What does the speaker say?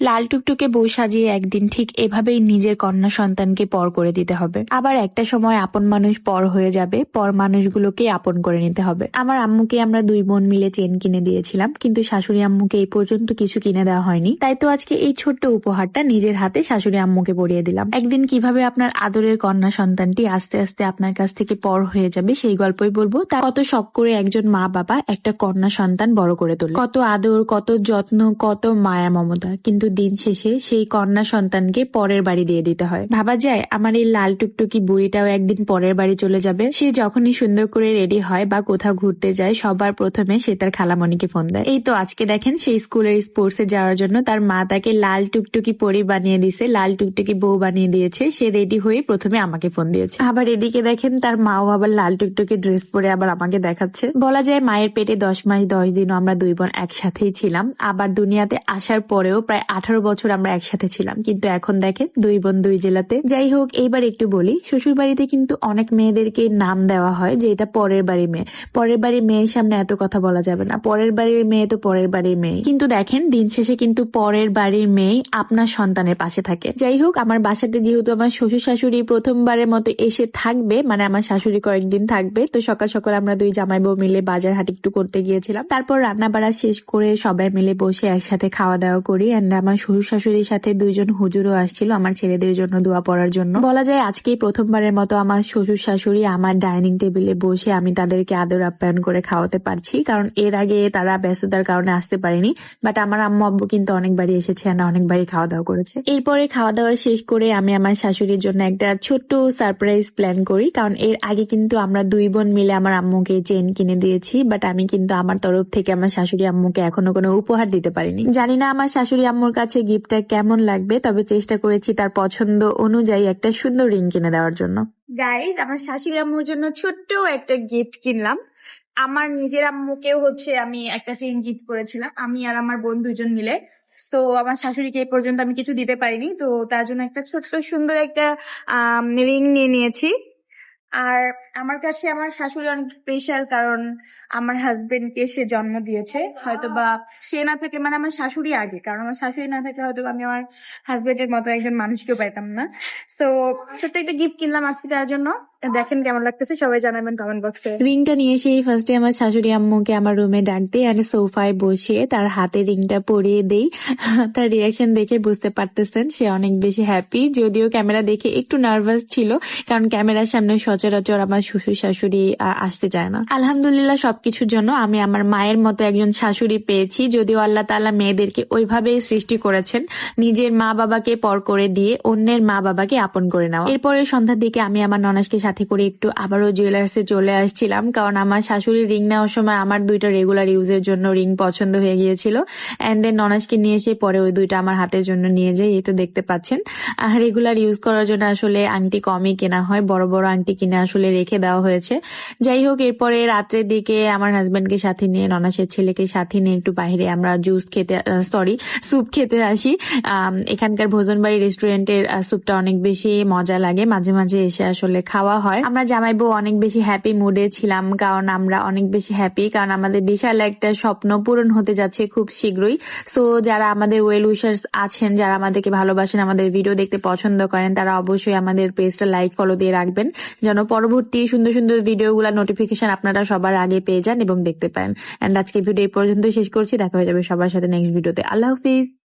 লাল টুকটুকে বউ সাজিয়ে একদিন ঠিক এভাবেই নিজের কন্যা সন্তানকে পর করে দিতে হবে। আবার একটা সময় আপন মানুষ পর হয়ে যাবে, পর মানুষগুলোকে আপন করে নিতে হবে। আমার আম্মুকে আমরা দুই বোন মিলে চেন কিনে দিয়েছিলাম, কিন্তু শাশুড়ি আম্মুকে এই পর্যন্ত কিছু কিনে দেওয়া হয়নি। তাই তো আজকে এই ছোট্ট উপহারটা নিজের হাতে শাশুড়ি আম্মুকে পরিয়ে দিলাম। একদিন কিভাবে আপনার আদরের কন্যা সন্তানটি আস্তে আস্তে আপনার কাছ থেকে পর হয়ে যাবে সেই গল্পই বলবো। তার কত শখ করে একজন মা বাবা একটা কন্যা সন্তান বড় করে তোলে, কত আদর, কত যত্ন, কত মায়া মমতা, কিন্তু দিন শেষে সেই কন্যা সন্তানকে পরের বাড়ি দিয়ে দিতে হয়। ভাবা যায় আমার এই লাল টুকটুকি বুড়িটাও একদিন পরের বাড়ি চলে যাবে। সে যখনই সুন্দর করে রেডি হয় বা কোথাও ঘুরতে যায়, সবার প্রথমে সে তার খালামণিকে ফোন দেয়। এই তো আজকে দেখেন সেই স্কুলের স্পোর্টসে যাওয়ার জন্য তার মা তাকে লাল টুকটুকি পরি বানিয়ে দিয়েছে, লাল টুকটুকি বউ বানিয়ে দিয়েছে। সে রেডি হয়ে প্রথমে আমাকে ফোন দিয়েছে। আবার এদিকে দেখেন তার মাও আবার লাল টুকটুকি ড্রেস পরে আবার আমাকে দেখাচ্ছে। বলা যায় মায়ের পেটে 10 মাস 10 দিনও আমরা দুই বোন একসাথেই ছিলাম। আবার দুনিয়াতে আসার পরেও প্রায় 18 বছর আমরা একসাথে ছিলাম, কিন্তু এখন দেখেন দুই বোন দুই জেলাতে। যাই হোক, এইবার একটু বলি, শ্বশুর বাড়িতে কিন্তু অনেক মেয়েদেরকে নাম দেওয়া হয় যে এটা পরের বাড়ির মেয়ে। পরের বাড়ির মেয়ের সামনে এত কথা বলা যাবে না, পরের বাড়ির মেয়ে তো পরের বাড়ির মেয়ে। কিন্তু দেখেন দিন শেষে কিন্তু পরের বাড়ির মেয়ে আপনার সন্তানের পাশে থাকে। যাই হোক, আমার বাসাতে যেহেতু আমার শ্বশুর শাশুড়ি প্রথমবারের মতো এসে থাকবে, মানে আমার শাশুড়ি কয়েকদিন থাকবে, তো সকাল সকাল আমরা দুই জামাই বউ মিলে বাজার হাট একটু করতে গিয়েছিলাম। তারপর রান্না বাড়া শেষ করে সবাই মিলে বসে একসাথে খাওয়া দাওয়া করি। এন্ড আমার শ্বশুর শাশুড়ির সাথে দুইজন হুজুরও আসছিল আমার ছেলেদের জন্য দোয়া পড়ার জন্য। বলা যায় আজকেই প্রথমবারের মতো আমার শ্বশুর শাশুড়ি আমার ডাইনিং টেবিলে বসে আমি তাদেরকে আদর আপ্যায়ন করে খাওয়াতে পারছি, কারণ এর আগে তারা ব্যস্ততার কারণে আসতে পারেনি। বাট আমার আম্মু আব্বু কিন্তু অনেকবারই এসেছে, আর অনেকবারই খাওয়া দাওয়া করেছে। এরপরে খাওয়া দাওয়া শেষ করে আমি আমার শাশুড়ির জন্য একটা ছোট্ট সারপ্রাইজ প্ল্যান করি, কারণ এর আগে কিন্তু আমরা দুই বোন মিলে আমার আম্মুকে চেন কিনে দিয়েছি, বাট আমি কিন্তু আমার তরফ থেকে আমার শাশুড়ি আম্মুকে এখনো কোনো উপহার দিতে পারিনি। জানি না আমার শাশুড়ি আম্মুর কাছে গিফটটা কেমন লাগবে, তবে চেষ্টা করেছি তার পছন্দ অনুযায়ী একটা সুন্দর রিং কিনে দেওয়ার জন্য। গাইজ, আমার শাশুড়ি আম্মুর জন্য ছোট্ট একটা গিফট কিনলাম। আমার নিজের আম্মুকেও আমি একটা চেইন গিফট করেছিলাম, আমি আর আমার বোন দুজন মিলে। তো আমার শাশুড়িকে এই পর্যন্ত আমি কিছু দিতে পারিনি, তো তার জন্য একটা ছোট্ট সুন্দর একটা রিং নিয়ে নিয়েছি। আর আমার কাছে আমার শাশুড়ি অনেক স্পেশাল, কারণ আমার হাজবেন্ডকে সে জন্ম দিয়েছে। হয়তো বা সে না থাকে, মানে আমার শাশুড়ি আগে, কারণ আমার শাশুড়ি না থাকে হয়তো আমি আমার হাজবেন্ডের মতো একজন মানুষকেও পাইতাম না। তো ছোট্ট একটা গিফট কিনলাম আজকে তার জন্য। দেখেন কেমন লাগতেছে, সবাই জানাবেন কমেন্ট বক্সে। রিংটা নিয়ে সেই ফার্স্টে আমার শাশুড়ি আম্মুকে আমার রুমে ডাক দিই, আর সোফায় বসিয়ে তার হাতে রিংটা পরিয়ে দেই। তার রিয়াকশন দেখে বুঝতে পারতেছেন সে অনেক বেশি হ্যাপি, যদিও ক্যামেরা দেখে একটু নার্ভাস ছিল, কারণ ক্যামেরার সামনে সচরাচর আমার শ্বশুর শাশুড়ি আসতে চায় না। আলহামদুলিল্লাহ সবকিছুর জন্য আমি আমার মায়ের মতো একজন শাশুড়ি পেয়েছি, যদিও আল্লাহ তাআলা মেয়েদেরকে ওইভাবেই সৃষ্টি করেছেন, নিজের মা বাবাকে পর করে দিয়ে অন্যের মা বাবাকে আপন করে নেওয়া। এরপরে সন্ধ্যার দিকে আমি আমার ননাসকে সাথে করে একটু আবারও জুয়েলার্সে চলে আসছিলাম, কারণ আমার শাশুড়ির রিং নেওয়ার সময় আমার দুইটা রেগুলার ইউজের জন্য রিং পছন্দ হয়ে গিয়েছিল। এন্ড দেন ননাসকে নিয়ে এসে পরে ওই দুইটা আমার হাতের জন্য নিয়ে যাই। এই তো দেখতে পাচ্ছেন, রেগুলার ইউজ করার জন্য আসলে আংটি কমই কেনা হয়, বড় বড় আংটি কিনে আসলে রেখে দেওয়া হয়েছে। যাই হোক, এরপরে রাত্রের দিকে আমার হাজবেন্ডকে সাথে নিয়ে, ননাসের ছেলেকে সাথে নিয়ে একটু বাইরে আমরা স্যুপ খেতে আসি। এখানকার ভোজনবাড়ি রেস্টুরেন্টের স্যুপটা অনেক বেশি মজা লাগে, মাঝে মাঝে এসে আসলে খাওয়া হয়। আমরা জামাই বউ অনেক বেশি হ্যাপি মুডে ছিলাম, কারণ আমরা অনেক বেশি হ্যাপি, কারণ আমাদের বিশাল একটা স্বপ্ন পূরণ হতে যাচ্ছে খুব শীঘ্রই। সো যারা আমাদের ওয়েল উইশার্স আছেন, যারা আমাদেরকে ভালোবাসেন, আমাদের ভিডিও দেখতে পছন্দ করেন, তারা অবশ্যই আমাদের পেজটা লাইক ফলো দিয়ে রাখবেন, যেন পরবর্তী সুন্দর সুন্দর ভিডিওগুলো নোটিফিকেশন আপনারা সবার আগে পেয়ে যান এবং দেখতে পারেন। এন্ড আজকে ভিডিও এই পর্যন্ত শেষ করছি, দেখা হয়ে যাবে সবার সাথে নেক্সট ভিডিওতে। আল্লাহ হাফিজ।